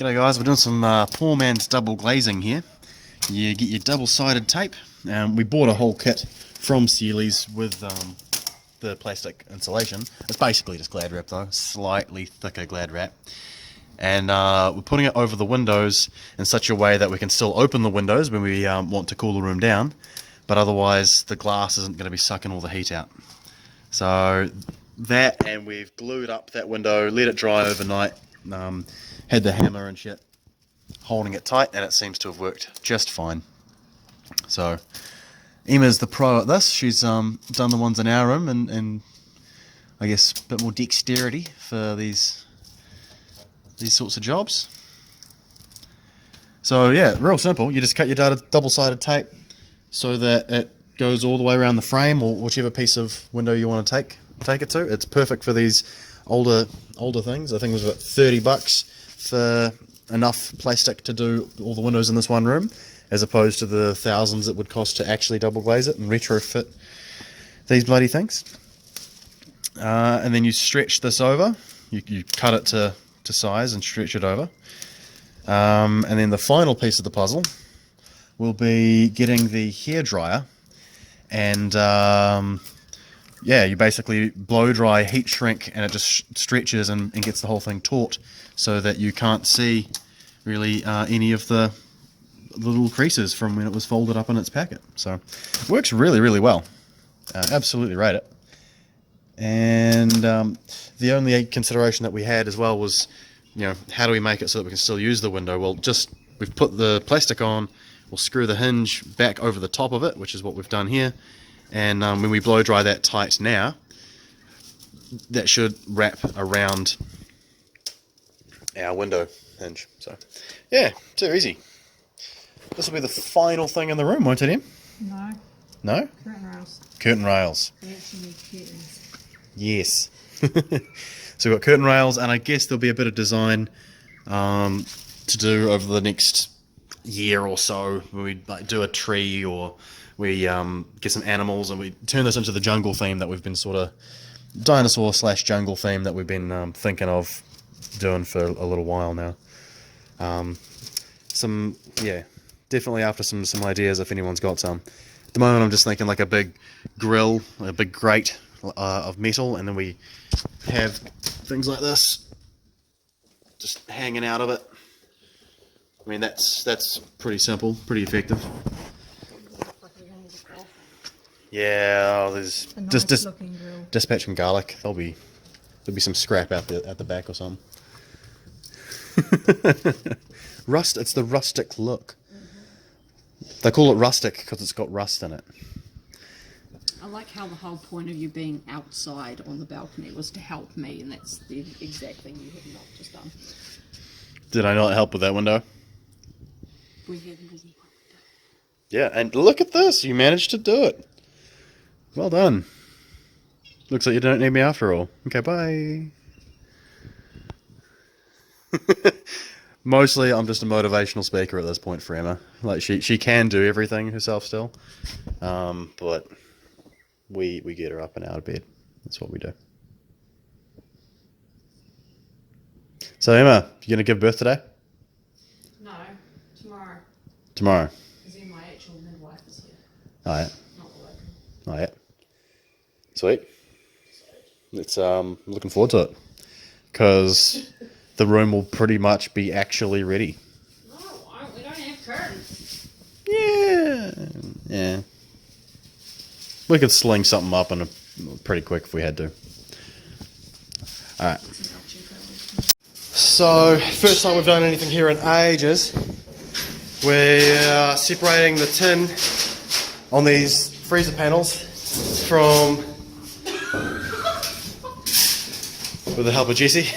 G'day guys, we're doing some poor man's double glazing here. You get your double-sided tape. We bought a whole kit from Sealy's with the plastic insulation. It's basically just glad wrap though, slightly thicker glad wrap. And we're putting it over the windows in such a way that we can still open the windows when we want to cool the room down, but otherwise the glass isn't going to be sucking all the heat out. So that, and we've glued up that window, let it dry overnight, had the hammer and shit holding it tight, and it seems to have worked just fine. So Emma's the pro at this. She's done the ones in our room, and I guess a bit more dexterity for these sorts of jobs. So yeah, real simple. You just cut your double-sided tape so that it goes all the way around the frame, or whichever piece of window you want to take it to. It's perfect for these older things. I think it was about $30 for enough plastic to do all the windows in this one room, as opposed to the thousands it would cost to actually double glaze it and retrofit these bloody things. And then you stretch this over. You cut it to size and stretch it over. And then the final piece of the puzzle will be getting the hairdryer and yeah, you basically blow dry, heat shrink, and it just stretches and gets the whole thing taut so that you can't see really any of the little creases from when it was folded up in its packet. So it works really, really well. Absolutely rate it. And the only consideration that we had as well was, you know, how do we make it so that we can still use the window? Well, we've put the plastic on, we'll screw the hinge back over the top of it, which is what we've done here. And when we blow dry that tight now, that should wrap around our window hinge. So yeah, too easy. This will be the final thing in the room, won't it, Em? No. No? Curtain rails. Curtain rails. We actually need curtains. Yes. So we've got curtain rails, and I guess there'll be a bit of design to do over the next year or so, when we like do a tree, or we get some animals and we turn this into the jungle theme that we've been sort of dinosaur / jungle theme that we've been thinking of doing for a little while now. Yeah, definitely after some ideas if anyone's got some. At the moment I'm just thinking like a big grill, a big grate of metal, and then we have things like this just hanging out of it. I mean, that's pretty simple, pretty effective. Yeah, there's nice dispatching garlic. There'll be some scrap out there at the back or something. It's the rustic look. They call it rustic because it's got rust in it. I like how the whole point of you being outside on the balcony was to help me, and that's the exact thing you have not just done. Did I not help with that window? We had a busy one. Yeah, and look at this. You managed to do it. Well done. Looks like you don't need me after all. Okay, bye. Mostly, I'm just a motivational speaker at this point for Emma. Like, she can do everything herself still. But we get her up and out of bed. That's what we do. So, Emma, you going to give birth today? No, tomorrow. Tomorrow? Because then my actual midwife is here. Oh, yeah. Not the locum. Oh, yeah. Sweet. It's looking forward to it, because the room will pretty much be actually ready. No, it won't. We don't have curtains. Yeah. We could sling something up in pretty quick if we had to. All right. So first time we've done anything here in ages. We're separating the tin on these freezer panels from, with the help of Jessie,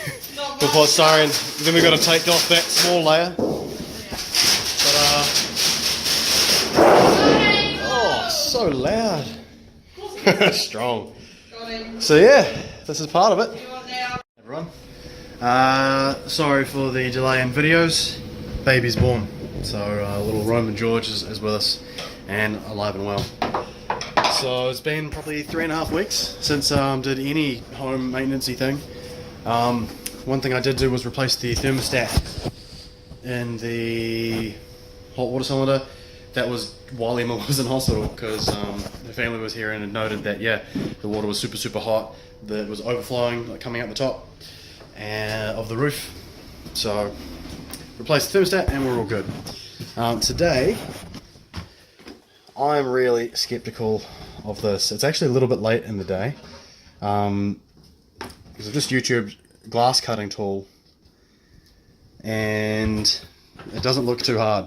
with polystyrene. Then we've got to take off that small layer. But oh, so loud. Strong. So yeah, this is part of it. Everyone, sorry for the delay in videos. Baby's born, so little Roman George is with us and alive and well. So it's been probably 3.5 weeks since did any home maintenance-y thing. One thing I did do was replace the thermostat in the hot water cylinder. That was while Emma was in hospital, because her family was here and had noted that, yeah, the water was super hot, that it was overflowing, like coming out the top of the roof. So replaced the thermostat and we're all good. Today I'm really skeptical of this. It's actually a little bit late in the day, because I've just YouTubed glass cutting tool and it doesn't look too hard.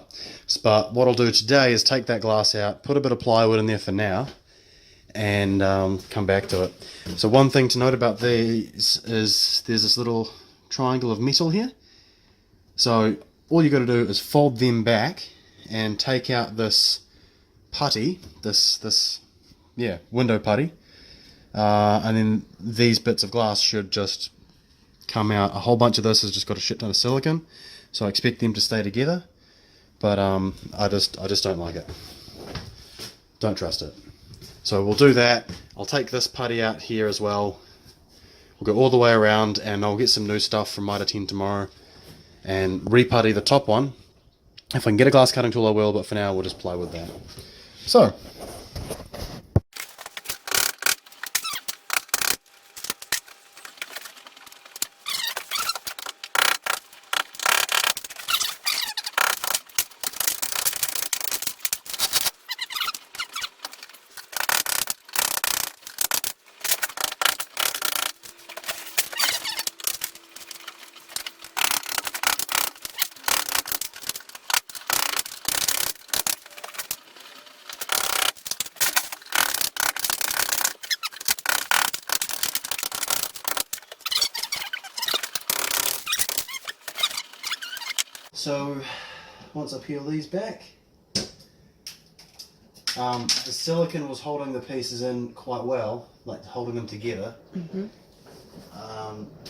But what I'll do today is take that glass out, put a bit of plywood in there for now, and come back to it. So one thing to note about these is there's this little triangle of metal here. So all you got to do is fold them back and take out this putty, this window putty, and then these bits of glass should just come out. A whole bunch of this has just got a shit ton of silicone, so I expect them to stay together, but I just don't like it. Don't trust it. So we'll do that. I'll take this putty out here as well. We'll go all the way around and I'll get some new stuff from Mitre 10 tomorrow and re-putty the top one. If I can get a glass cutting tool I will, but for now we'll just play with that. So once I peel these back, the silicone was holding the pieces in quite well, like holding them together.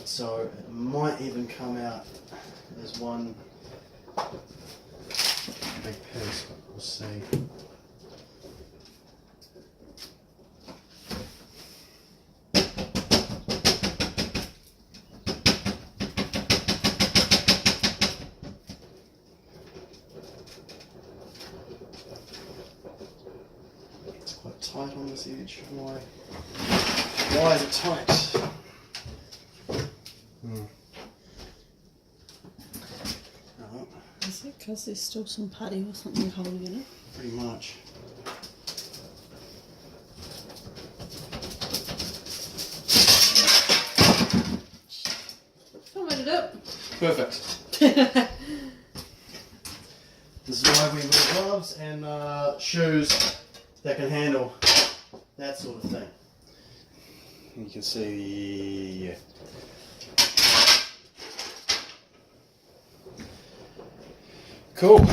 So it might even come out as one big piece, but we'll see. Tight on this edge. Why is it tight? Is it because there's still some putty or something holding it? Pretty much. Followed it up. Perfect. This is why we wear gloves and shoes that can handle that sort of thing. You can see, cool.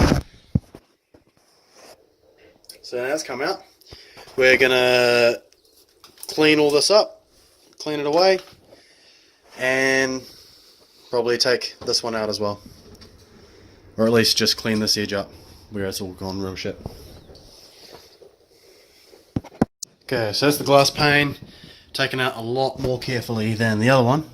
So now it's come out. We're gonna clean all this up, clean it away, and probably take this one out as well. Or at least just clean this edge up where it's all gone real shit. Okay, so that's the glass pane, taken out a lot more carefully than the other one.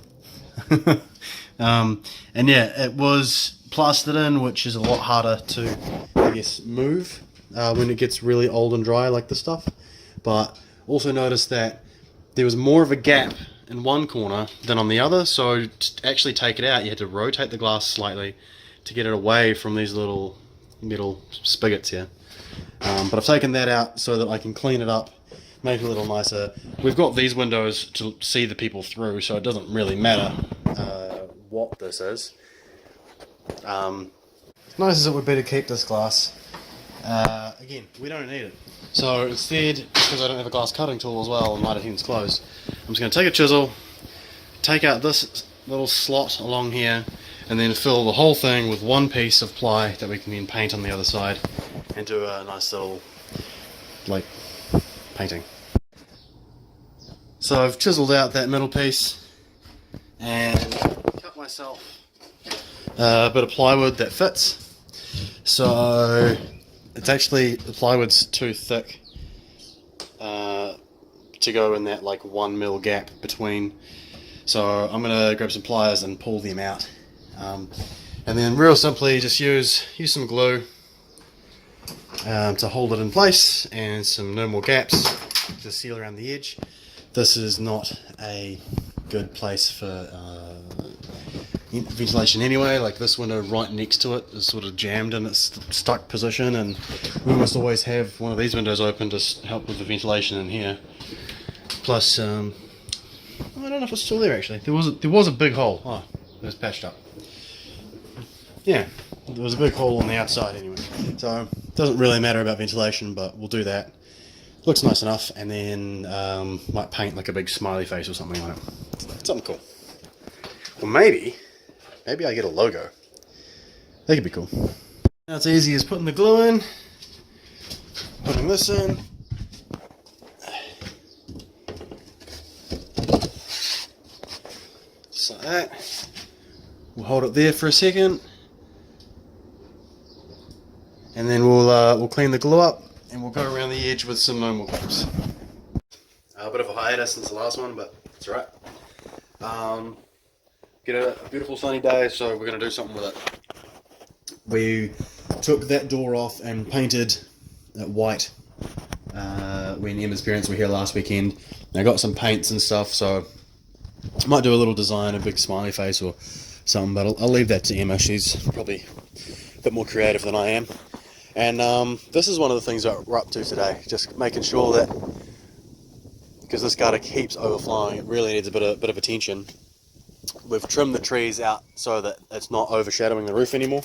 And yeah, it was plastered in, which is a lot harder to, I guess, move when it gets really old and dry like this stuff. But also noticed that there was more of a gap in one corner than on the other, so to actually take it out you had to rotate the glass slightly to get it away from these little metal spigots here. But I've taken that out so that I can clean it up, make it a little nicer. We've got these windows to see the people through, so it doesn't really matter what this is. As nice as it would be to keep this glass, again, we don't need it. So instead, because I don't have a glass cutting tool as well and Mitre 10's closed, I'm just going to take a chisel, take out this little slot along here, and then fill the whole thing with one piece of ply that we can then paint on the other side and do a nice little, like, painting. So I've chiseled out that middle piece and cut myself a bit of plywood that fits. So it's actually, the plywood's too thick to go in that like 1 mil gap between. So I'm going to grab some pliers and pull them out. And then real simply just use some glue to hold it in place, and some normal gaps to seal around the edge. This is not a good place for ventilation anyway. Like this window right next to it is sort of jammed in its stuck position, and we almost always have one of these windows open to help with the ventilation in here. Plus, I don't know if it's still there actually. There was a big hole. Oh, it was patched up. Yeah, there was a big hole on the outside anyway. So it doesn't really matter about ventilation, but we'll do that. Looks nice enough, and then might paint like a big smiley face or something on it. Something cool. Or maybe I get a logo. That could be cool. Now it's easy as putting the glue in, putting this in. Just like that. We'll hold it there for a second, and then we'll clean the glue up, and we'll go around the edge with some normal clips. A bit of a hiatus since the last one, but it's alright. Get a beautiful sunny day, so we're going to do something with it. We took that door off and painted it white when Emma's parents were here last weekend. I got some paints and stuff, so I might do a little design, a big smiley face or something, but I'll leave that to Emma. She's probably a bit more creative than I am. And this is one of the things that we're up to today, just making sure that, because this gutter keeps overflowing, it really needs a bit of attention. We've trimmed the trees out so that it's not overshadowing the roof anymore.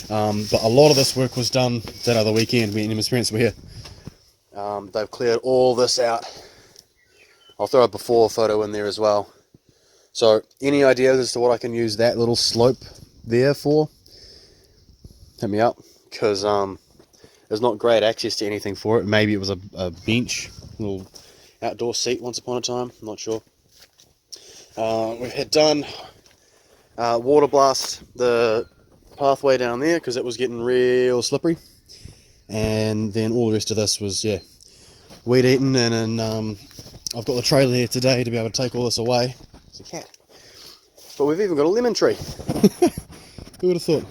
But a lot of this work was done that other weekend when Emma's parents were here. They've cleared all this out. I'll throw a before photo in there as well. So any ideas as to what I can use that little slope there for? Hit me up, because there's not great access to anything for it. Maybe it was a bench, little outdoor seat once upon a time, I'm not sure. We've had done water blast the pathway down there because it was getting real slippery, and then all the rest of this was weed eaten, and then I've got the trailer here today to be able to take all this away. It's a cat, but we've even got a lemon tree. Who would have thought?